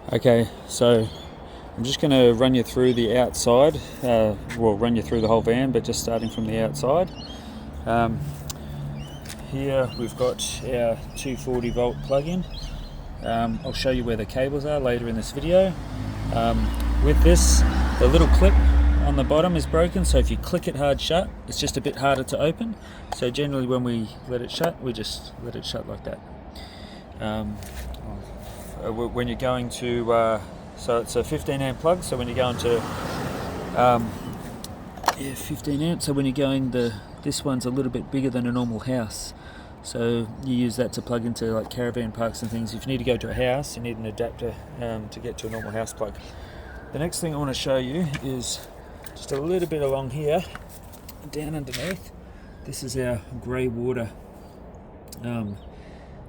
Okay, so I'm just going to run you through the outside, run you through the whole van, but just starting from the outside. Here we've got our 240 volt plug-in. I'll show you where the cables are later in this video. With this, the little clip on the bottom is broken, so if you click it hard shut, it's just a bit harder to open. So generally when we let it shut, we just let it shut like that. When you're going to, so it's a 15 amp plug, so when you're going to 15 amp, so when you're going, this one's a little bit bigger than a normal house, so you use that to plug into like caravan parks and things. If you need to go to a house, you need an adapter to get to a normal house plug. The next thing I want to show you is just a little bit along here, down underneath. This is our grey water.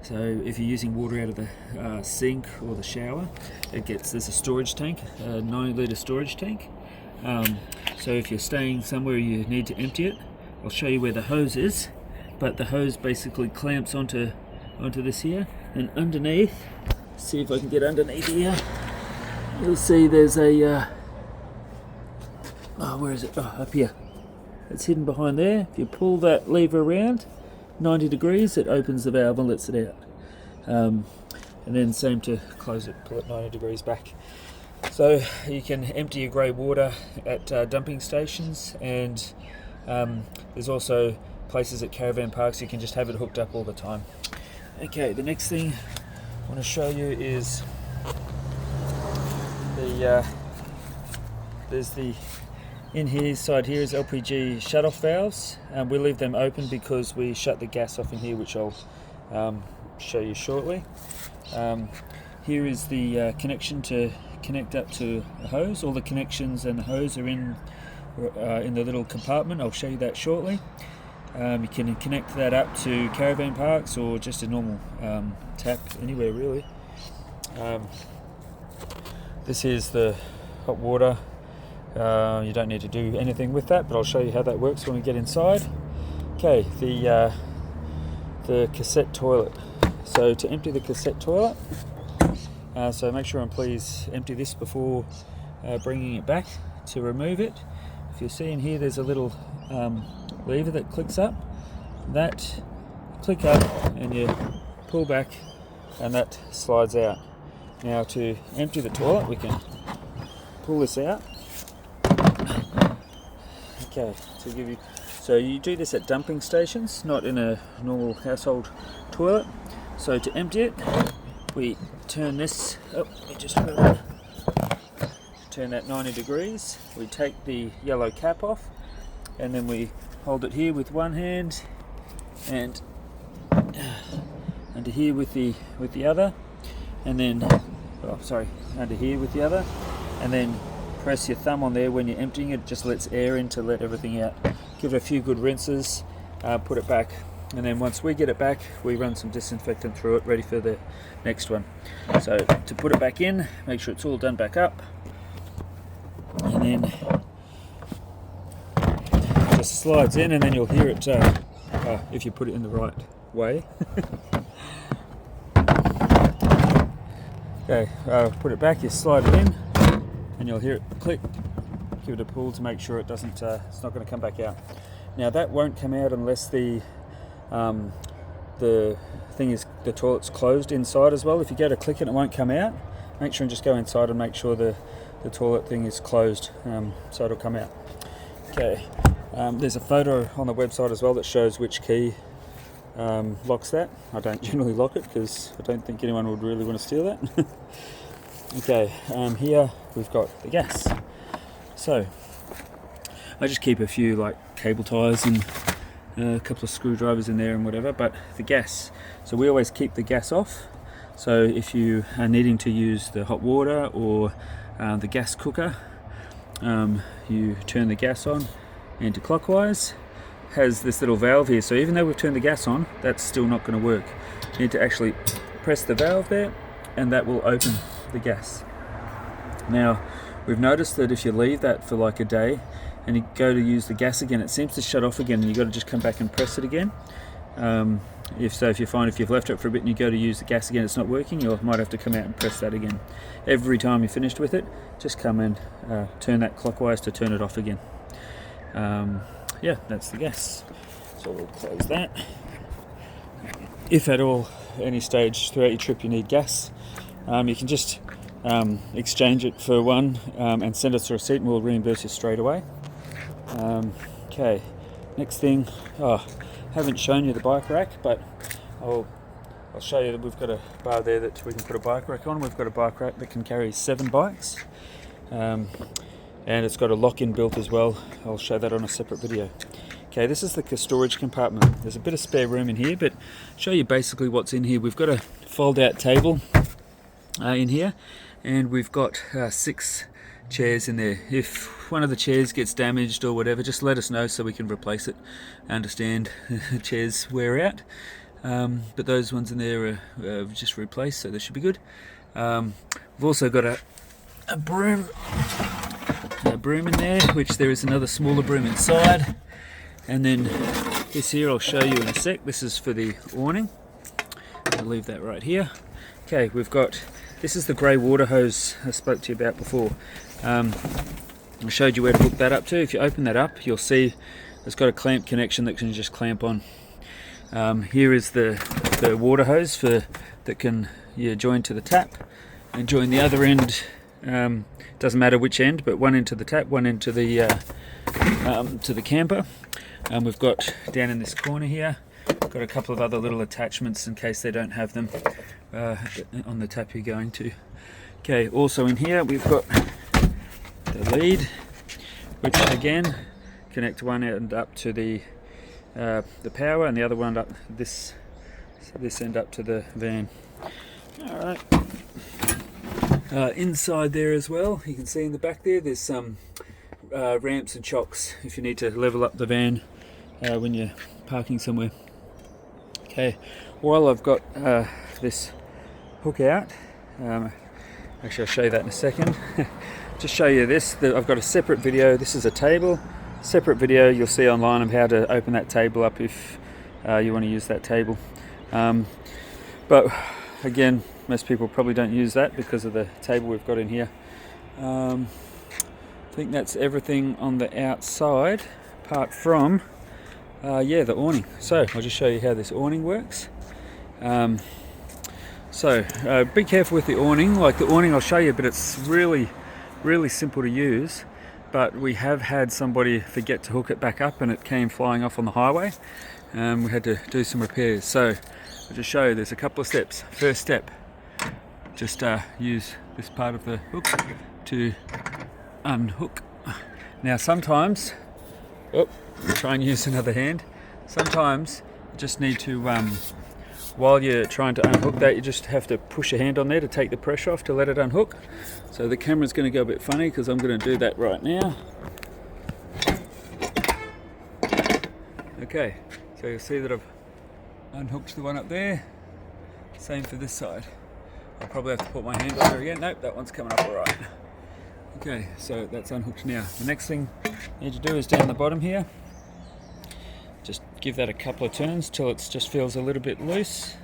So if you're using water out of the sink or the shower, there's a storage tank, a 9 litre storage tank. So if you're staying somewhere you need to empty it, I'll show you where the hose is, but the hose basically clamps onto this here, and underneath, see if I can get underneath here, you'll see there's a, where is it? Oh, up here. It's hidden behind there. If you pull that lever around 90 degrees, it opens the valve and lets it out. And then same to close it, pull it 90 degrees back. So you can empty your grey water at dumping stations, and there's also places at caravan parks you can just have it hooked up all the time. Okay, the next thing I want to show you is inside here is LPG shut-off valves. We leave them open because we shut the gas off in here, which I'll show you shortly. Here is the connection to connect up to a hose. All the connections and the hose are in the little compartment. I'll show you that shortly. You can connect that up to caravan parks or just a normal tap anywhere really. This is the hot water. You don't need to do anything with that, but I'll show you how that works when we get inside. Okay, the cassette toilet. So to empty the cassette toilet, so make sure and please empty this before bringing it back to remove it. If you see in here, there's a little lever that clicks up. That click up and you pull back, and that slides out. Now to empty the toilet, we can pull this out. Okay, so you do this at dumping stations, not in a normal household toilet. So to empty it, we turn this up. Turn that 90 degrees. We take the yellow cap off, and then we hold it here with one hand, and under here with the other, and then under here with the other, and then press your thumb on there when you're emptying it. Just lets air in to let everything out. Give it a few good rinses, put it back, and then once we get it back, we run some disinfectant through it, ready for the next one. So to put it back in, make sure it's all done back up, and then it just slides in, and then you'll hear it if you put it in the right way. Okay, put it back, you slide it in, and you'll hear it click. Give it a pull to make sure it's not going to come back out. Now that won't come out unless the toilet's closed inside as well. If you go to click it, it won't come out. Make sure and just go inside and make sure the toilet thing is closed, so it'll come out. Okay, there's a photo on the website as well that shows which key locks that. I don't generally lock it because I don't think anyone would really want to steal that. Okay, here we've got the gas. So I just keep a few like cable ties and a couple of screwdrivers in there and whatever, but the gas, so we always keep the gas off. So if you are needing to use the hot water or the gas cooker, you turn the gas on anti-clockwise. Has this little valve here, so even though we've turned the gas on, that's still not going to work. You need to actually press the valve there, and that will open the gas. Now we've noticed that if you leave that for like a day and you go to use the gas again, it seems to shut off again, and you've got to just come back and press it again. If you find if you've left it for a bit and you go to use the gas again, it's not working, you might have to come out and press that again. Every time you're finished with it, just come and turn that clockwise to turn it off again. Yeah, that's the gas. So we'll close that. If at all, any stage throughout your trip you need gas, you can just exchange it for one and send us a receipt and we'll reimburse you straight away. Okay, next thing, haven't shown you the bike rack, but I'll show you that we've got a bar there that we can put a bike rack on. We've got a bike rack that can carry 7 bikes, and it's got a lock-in built as well. I'll show that on a separate video. Okay, this is the storage compartment. There's a bit of spare room in here, but I'll show you basically what's in here. We've got a fold-out table in here, and we've got 6 chairs in there. If one of the chairs gets damaged or whatever, just let us know so we can replace it. I understand chairs wear out, but those ones in there are just replaced, so they should be good. We've also got a broom in there, which there is another smaller broom inside. And then this here I'll show you in a sec. This is for the awning. I'll leave that right here. Okay, this is the grey water hose I spoke to you about before. I showed you where to hook that up to. If you open that up, you'll see it's got a clamp connection that can just clamp on. Here is the water hose that can join to the tap, and join the other end. Doesn't matter which end, but one into the tap, one into the to the camper. We've got down in this corner here, got a couple of other little attachments in case they don't have them on the tap you're going to. Okay, also in here we've got the lead, which again connect one end up to the power and the other one up this end up to the van. All right. Inside there as well, you can see in the back there's some ramps and chocks if you need to level up the van when you're parking somewhere. Okay, while I've got this hook out, actually I'll show you that in a second. Just show you this, I've got a separate video. This is a table, separate video you'll see online of how to open that table up if you want to use that table. But again, most people probably don't use that because of the table we've got in here. I think that's everything on the outside, apart from the awning. So I'll just show you how this awning works. Be careful with the awning. Like the awning I'll show you, but it's really simple to use. But we have had somebody forget to hook it back up and it came flying off on the highway. We had to do some repairs. So I'll just show you, there's a couple of steps. First step, just use this part of the hook to unhook. Now sometimes, try and use another hand. Sometimes you just need to, while you're trying to unhook that, you just have to push a hand on there to take the pressure off to let it unhook. So the camera's going to go a bit funny because I'm going to do that right now. Okay, so you'll see that I've unhooked the one up there. Same for this side. I'll probably have to put my hand on there again. Nope, that one's coming up all right. Okay, so that's unhooked now. The next thing you need to do is down the bottom here. Just give that a couple of turns till it just feels a little bit loose.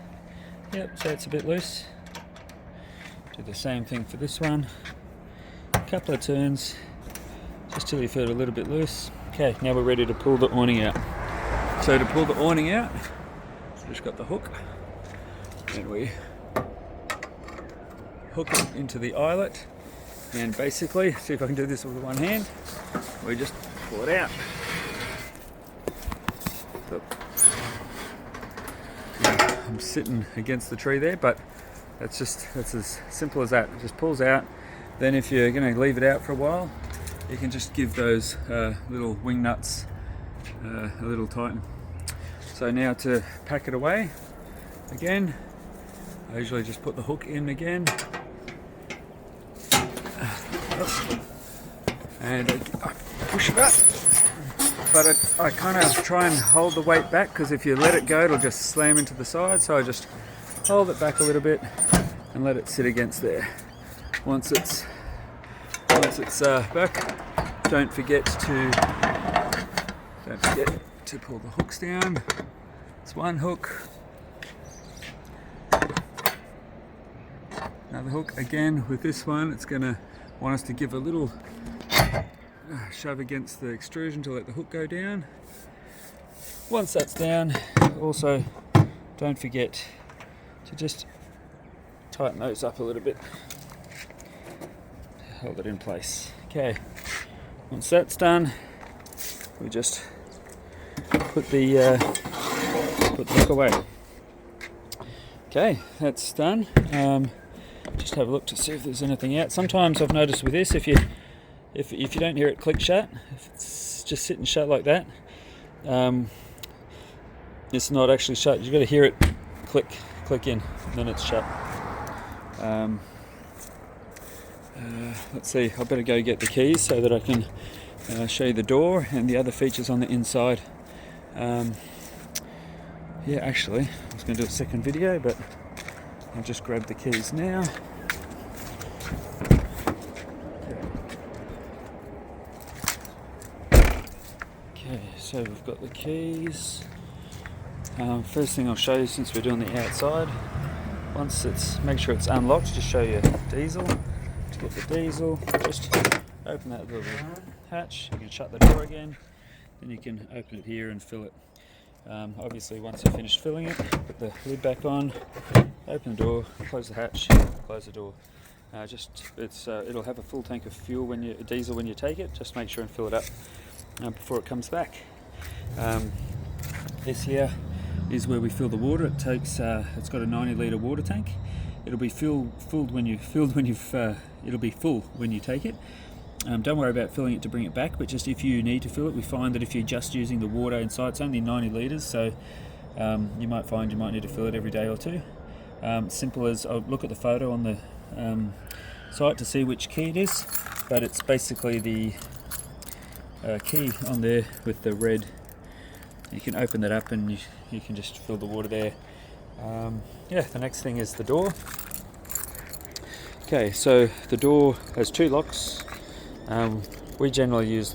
Yep, so it's a bit loose. Do the same thing for this one. A couple of turns, just till you feel it a little bit loose. Okay, now we're ready to pull the awning out. So to pull the awning out, we've just got the hook, and we hook it into the eyelet, and basically, see if I can do this with one hand, we just pull it out. So, I'm sitting against the tree there, but that's as simple as that. It just pulls out. Then if you're going to leave it out for a while, you can just give those little wing nuts a little tighten. So now to pack it away, again, I usually just put the hook in again, and I push it up, but I kind of try and hold the weight back, because if you let it go it'll just slam into the side, so I just hold it back a little bit and let it sit against there. Once it's back, don't forget to pull the hooks down. It's one hook, Now the hook, again with this one, it's going to want us to give a little shove against the extrusion to let the hook go down. Once that's down, also don't forget to just tighten those up a little bit. Hold it in place. Okay, once that's done, we just put the hook away. Okay, that's done. Just have a look to see if there's anything out. Sometimes I've noticed with this, if you don't hear it click shut, if it's just sitting shut like that, it's not actually shut. You've got to hear it click in, then it's shut. Let's see, I better go get the keys so that I can show you the door and the other features on the inside. Yeah, actually, I was going to do a second video, but I'll just grab the keys now. Okay, so we've got the keys. First thing I'll show you, since we're doing the outside, make sure it's unlocked, just show you diesel. To get the diesel, just open that little hatch, you can shut the door again, then you can open it here and fill it. Obviously once you've finished filling it, put the lid back on, open the door, close the hatch, close the door. It'll have a full tank of fuel diesel when you take it. Just make sure and fill it up before it comes back. This here is where we fill the water. It's got a 90-litre water tank. It'll be full when you take it. Don't worry about filling it to bring it back, but just if you need to fill it, we find that if you're just using the water inside, it's only 90 litres, so you might find you might need to fill it every day or two. Simple as, I'll look at the photo on the site to see which key it is, but it's basically the key on there with the red. You can open that up and you can just fill the water there. Yeah, the next thing is the door. Okay, so the door has two locks. We generally use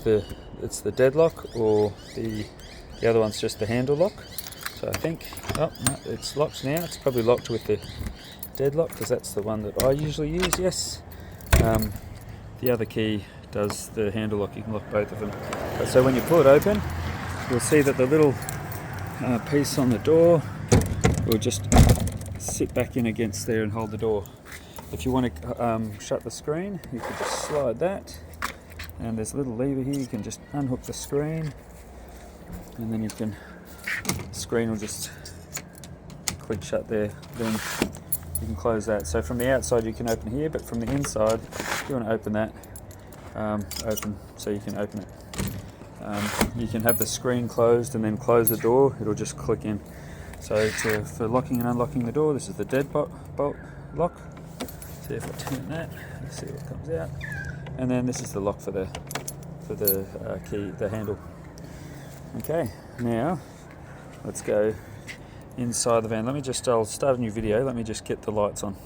it's the deadlock, or the other one's just the handle lock. So I think, oh no, it's locked now. It's probably locked with the deadlock because that's the one that I usually use, yes. The other key does the handle lock, you can lock both of them. So when you pull it open, you'll see that the little piece on the door will just sit back in against there and hold the door. If you want to shut the screen, you can just slide that, and there's a little lever here, you can just unhook the screen, and then the screen will just click shut there. Then you can close that. So from the outside you can open here, but from the inside, if you want to open that, open so you can open it. You can have the screen closed and then close the door, it'll just click in. So for locking and unlocking the door, this is the deadbolt lock. See if I turn that, let's see what comes out. And then this is the lock for the key, the handle. Okay, now let's go inside the van. I'll start a new video, let me just get the lights on.